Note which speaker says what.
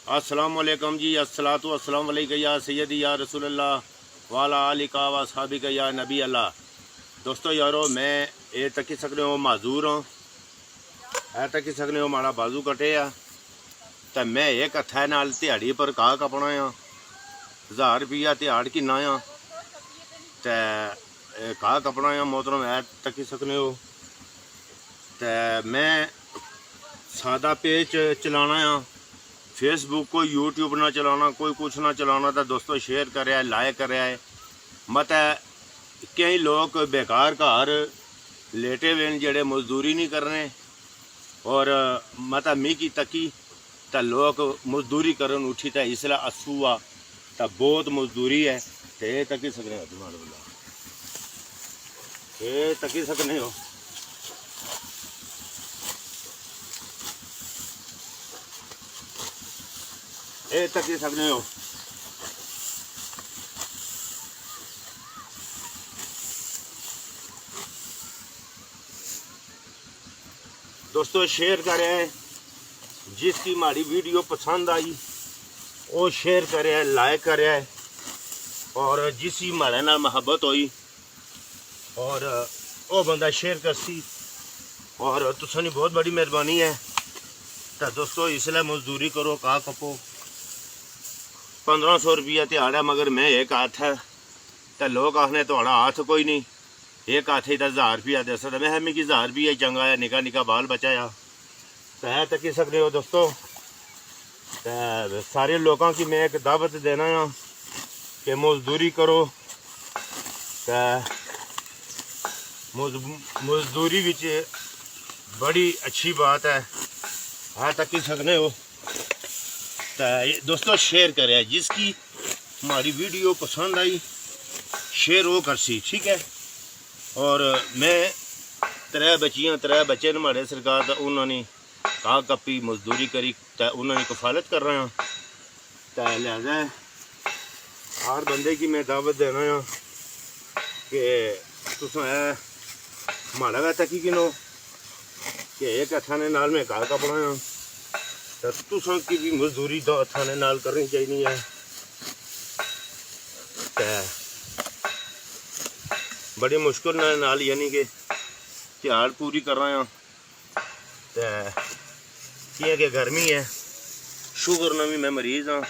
Speaker 1: अस्सलाम वालेकुम जी। अस्सलातु वस्सलाम अलैका या सैयदी या रसूलल्लाह वाला आलिका व साहबिका या नबी अल्लाह। दोस्तों यारो, मैं ये तकी सकने हो माजूर हूँ, ऐ तकी सकने हो माड़ा बाजू कटे आ। तो मैं एक हथा नाल दिहाड़ी पर घाह कपना आ, 1000 रुपया दिहाड़ किन्ना आ। तो घाह कपना आ मोहतरम, ऐ तकी सकने हो। तो मैं सादा पेज चलाना आ, फेसबुक को यूट्यूब ना चलाना, कोई कुछ ना चलाना। तो दोस्तों शेयर करे, लाइक करे। मत कई लोग बेकार घर लेटे हुए जेड़े मजदूरी नहीं करने, और मत मी की तकी तो लोग मजदूरी करन उठी। तो इसलिए अस्सू आ तो बहुत मजदूरी है। तो ये तकी सकने हो, तुम्हारे बोला ये तकी सकने हो। ये तकी सकने हो। दोस्तों शेयर करें, जिसकी हमारी वीडियो पसंद आई वो शेयर करे, लाइक करे, और जिसकी हमारे नाल मोहब्बत हुई और वो बंदा शेयर करसी, और तुसानी बहुत बड़ी मेहरबानी है। तो दोस्तों इसलिए मजदूरी करो, घाह कपो। 1500 रुपया दिहाड़ है, मगर मैं एक हाथ है। तो लोग आखने थोड़ा हाथ कोई नहीं, एक हाथ ही 1000 रुपया दे सकता। मैं मिगी 1000 रुपया चंगा है, निका निका बाल बचाया। तो है तकी सकते हो दोस्तों। तो सारे लोगों की मैं एक दावत देना है कि मजदूरी करो। तो मजदूरी विच बड़ी अच्छी बात है तकी सकते हो। तो दोस्तों शेयर करें, जिसकी हमारी वीडियो पसंद आई शेयर वो करसी, ठीक है। और मैं 3 बच्चे न माड़े सरकार तो उन्होंने घाह कपी मजदूरी करी, तो उन्होंने कफालत कर रहा। तो लिहाजा हर बंदे की मैं दावत देना है कि तुस माड़ा गा तकी किनो कि एक हथा ने नाल मैं घाह कपना है। तो तुसां की भी मजदूरी 2 हथा ने नाल करनी चाहिए है। तो बड़ी मुश्किल नाल यानी कि दिहाड़ पूरी कर रहा हाँ। तो कि गर्मी है, शुगर ना भी मैं मरीज़ हाँ।